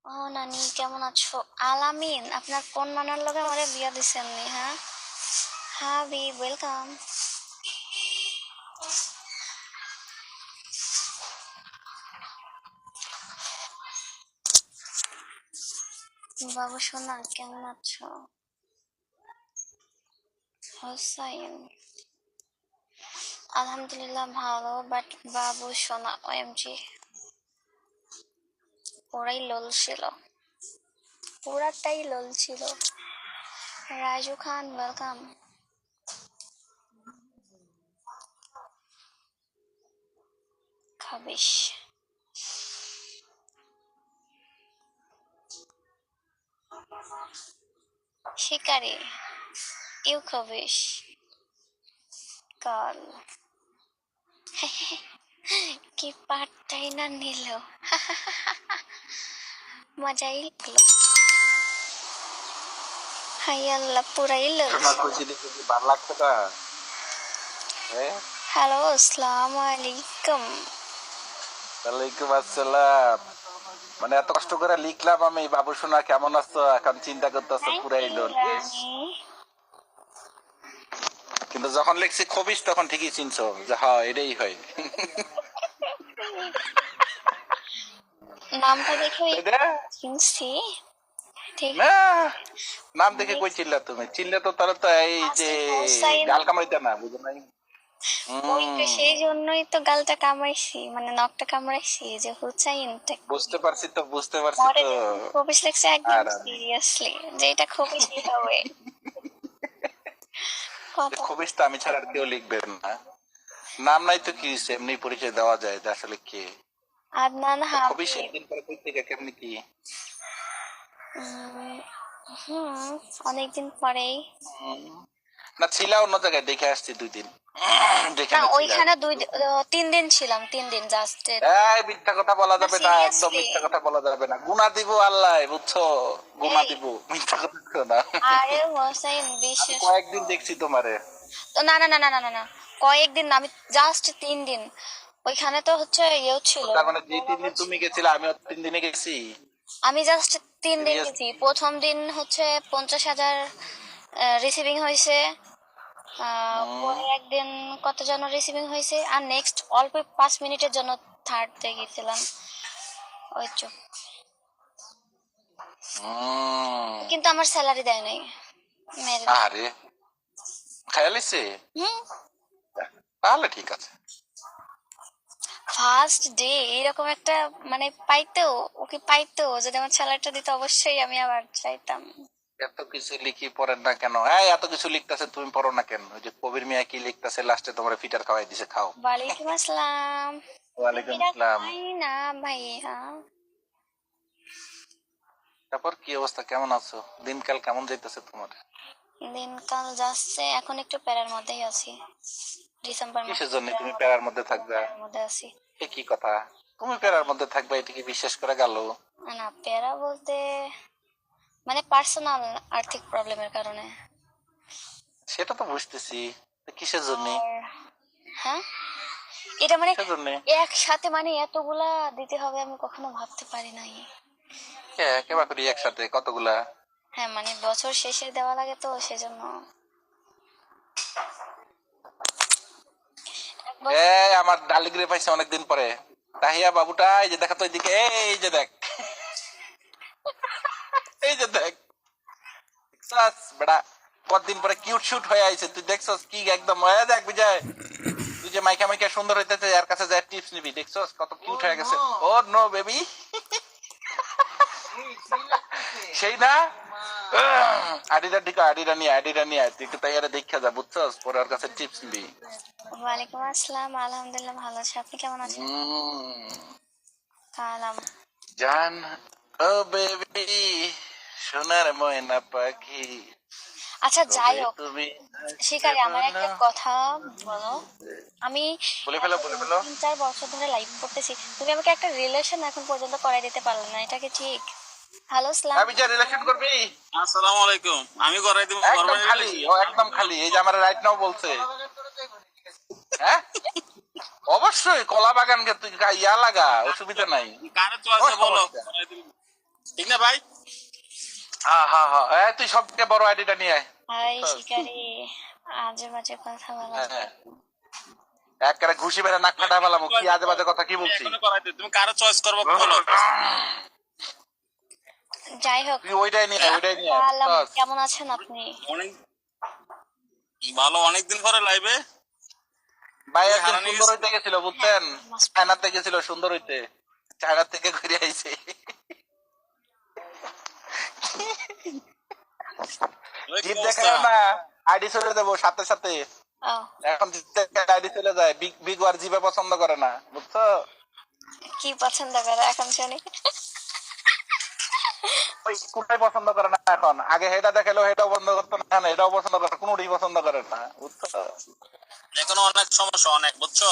ও নানি কেমন আছো? আলামিন আপনার কোন মানার লগে আমারে বিয়া দিছেন নি? হ্যাঁ হাবি ওয়েলকাম। বাবু সোনা কেমন আছো? হোসাইন আলহামদুলিল্লাহ ভালো, বাট বাবু সোনা ওএমজি পুরাই লোল ছিল, পুরাটাই লোল ছিল। রাজু খান ওয়েলকাম। খাবিস শিকারি, ইউ খাবিস কাল কি পাটটাই না নিল, মজাই লাগলো। হাই আল্লাহ পুরাই লোল। শোনা কইছিলি কি 12 লাখ টাকা? হ্যাঁ, হ্যালো আসসালামু আলাইকুম। ওয়ালাইকুম আসসালাম। মানে এত কষ্ট করে লিখলাম আমি, বাবু সোনা কেমন আছো, এখন চিন্তা করতেছো থ্যাংক পুরাই ইউ লোন। রানী। কিন্তু যখন লিখছি খবিস তখন ঠিকই চিনছো যে হ্যাঁ এটাই হয়। নামটা দেখে তাই না? চিনছি ঠিক। না, নাম দেখে কই চিল্লা তুমি? চিনলে তো তাহলে তো এই যে আসিফ হোসাইন, গাল কামাইতে না, বুঝো নাই? ওই তো সেই জন্যই তো গালটা কামাইছি, মানে নখটা কামড়াইছি যে হুসাইনটা বুঝতে পারছি তো, বুঝতে পারছি পরে তো। যখন খবিস লেগছে একদম আর সিরিয়াসলি যে এটা খবিসই হবে কথা। খবিস তো আমি ছাড়া আর কেউ লিখবে না। নাম নাই তো কি হইছে, এমনি পরিচয় দেওয়া যায় যে আসলে কে। আদনান খবিস হাবিব। একদিন পরে কই থেকে কেমনি কি? উম, হুম, অনেকদিন পরেই। না ছিলা অন্য জায়গায়, দেখে আসছি 2 দিন না যেখানে ছিলা। ওইখানে 3 দিন ছিলাম, 3 দিন জাস্ট। এই মিথ্যা কথা বলা না যাবে না, একদম সিরিয়াসলি, মিথ্যা কথা বলা যাবে না, গুনা দিব আল্লাহ, বুঝছো? গুনা এই দিব, মিথ্যা কথা করো না। আরে হোসাইন আমি বিশ্বাস। কয়েকদিন দেখছি তোমারে। তো না না না না না না না, কয়েকদিন না, আমি জাস্ট 3 দিন। ওইখানে তো হচ্ছে ইয়েও ছিল, তার মানে যে 3 দিন ছিল। তুমি গেছিলে আমিও 3 দিনে গেছি। আমি জাস্ট 3 দিন সিরিয়াস? গেছি। প্রথম দিন হচ্ছে 50,000 রিসিভিং হয়েছে, পরে একদিন কত যেন রিসিভিং হয়েছে, আর নেক্সট অল্প 5 মিনিটের জন্য থার্ড ডে গেছিলাম। ওই চুপ। কিন্তু আমার স্যালারি দেয় নাই, মেরে দিছে। আরে খেয়ালিছে, হুম, তাহলে ঠিক আছে। ফার্স্ট ডে এরকম একটা মানে পাইতো, ওকে পাইতো যদি আমার স্যালারিটা দিত অবশ্যই আমি আবার চাইতাম। এত কিছু লিখি পড়েন না কেন? এই এত কিছু লিখতেছে তুমি পড়ো না কেন? ওই যে কবির মিয়া কি লিখতেছে লাস্টে, তোমার ফিটার খাওয়াই দিছে, খাও। ওয়ালাইকুম আসসালাম। ওয়ালাইকুম এটা আসসালাম। খাই না ভাইয়া। তারপর কি অবস্থা, কেমন আছো? দিনকাল কেমন যাইতেছে তোমার? দিনকাল যাচ্ছে, এখন একটু প্যারার মধ্যেই আছি। ডিসেম্বর মাস কিসের জন্য তুমি প্যারার মধ্যে থাকবা? প্যারার মধ্যে আছি। এ কি কথা? তুমি প্যারার মধ্যে থাকবা এটা কি বিশ্বাস করে গেল? না প্যারা বলতে মানে পার্সোনাল আর্থিক প্রবলেমের কারণে। সেটা তো বুঝতেছি, তো কিসের জন্য? আর হ্যাঁ, এটা মানে কিসের জন্য? একসাথে মানে এতগুলা দিতে হবে আমি কখনো ভাবতে পারি নাই। কেবা করি একসাথে কতগুলা? হ্যাঁ মানে বছর শেষে দেওয়া লাগে তো সেজন্য। এক এ বছর আমার ডালিগিরি পাইছে অনেকদিন পরে। তাহিয়া বাবুটা এই যে দেখা তো এদিকে, এই যে দেখ, এই যে দেখ, দেখছস বেটা, কতদিন পরে কিউট শুট হয়ে আইছে, তুই দেখছস কি একদম, দেখ বিজয়, তুই যে মাইকা মাইকা সুন্দর হইতেছে, এর কাছে যা টিপস নিবি, দেখছস কত কিউট হয়ে গেছে। ও নো বেবি, সেই না। আডিডা ঠিক, আডিডা নিয়ে তুই একটু তাইয়ারে দেখা যা, বুঝছস, পরে ওর কাছে টিপস নিবি। ওয়ালাইকুম আসসালাম, আলহামদুলিল্লাহ ভালো আছি, আপনি কেমন আছেন? কালাম। জান, ও বেবি, সোনার ময়না পাখি, আচ্ছা যাই কবে হোক, তুমি শিকারি আমার একটা কথা বলো। আমি বলে ফেলো, এত বলে ফেলো। 3-4 বছর ধরে লাইভ করতেছি, তুমি আমাকে একটা রিলেশন এখন পর্যন্ত করাই দিতে পারলে না, এটা কি ঠিক? হ্যালো সালাম। আমি যা রিলেশন করবি, আসসালামু আলাইকুম। আমি করাই দিব একদম নরমালি খালি, রিলেশন। ও একদম খালি, এই যে আমার রাইট নাও বলছে। হ্যাঁ, অবশ্যই কলা বাগান গে তুই ইয়া লাগা, অসুবিধা নাই। কারে তো কোনো আছে বলো, সমস্যা। করাই দিব। ঠিক না ভাই? হ্যাঁ হ্যাঁ হ্যাঁ, এই তুই সবচেয়ে বড় আইডিটা নিয়ে আয়। ভাই শিকারি, আজে বাজে কথা বলা হ্যাঁ, যায় হ্যাঁ। একেবারে ঘুষি মেরে নাক ফাটা ফেলাম, কি আজে বাজে কথা কি তুমি বলছি। এখনো করাই দিও। তুমি কারো চয়েস করবো বলো। যাই হোক, তুই ওইটাই নিয়ে আয়, ওইটাই নিয়ে আয়, আলম, বুঝছস? কেমন আছেন আপনি? অনেক ভালো, অনেকদিন পরে লাইভে। ভাই তুমি একদিন হারানি সুন্দর হইতে গেছিল বুঝছেন, মাস্টার। চায়নাতে গেছিল সুন্দর হইতে, চায়না থেকে ঘুরে আইছে। ওই কি জিপ অবস্থা? দেখায় না, আইডি চলে দেবো সাথে সাথে। ও, এখন আইডি চলে যায়, বিগ বিগ ওয়ার জিপে পছন্দ করে না, বুঝছো? কি পছন্দ করে এখন শুনি? ওই কোনটাই পছন্দ করে না এখন, আগে হেটা দেখালো হেটাও পছন্দ করতো না, এখন এটাও পছন্দ করে, কোনোটাই পছন্দ করে না, বুঝছো? এখনো অনেক সমস্যা, অনেক, বুঝছো?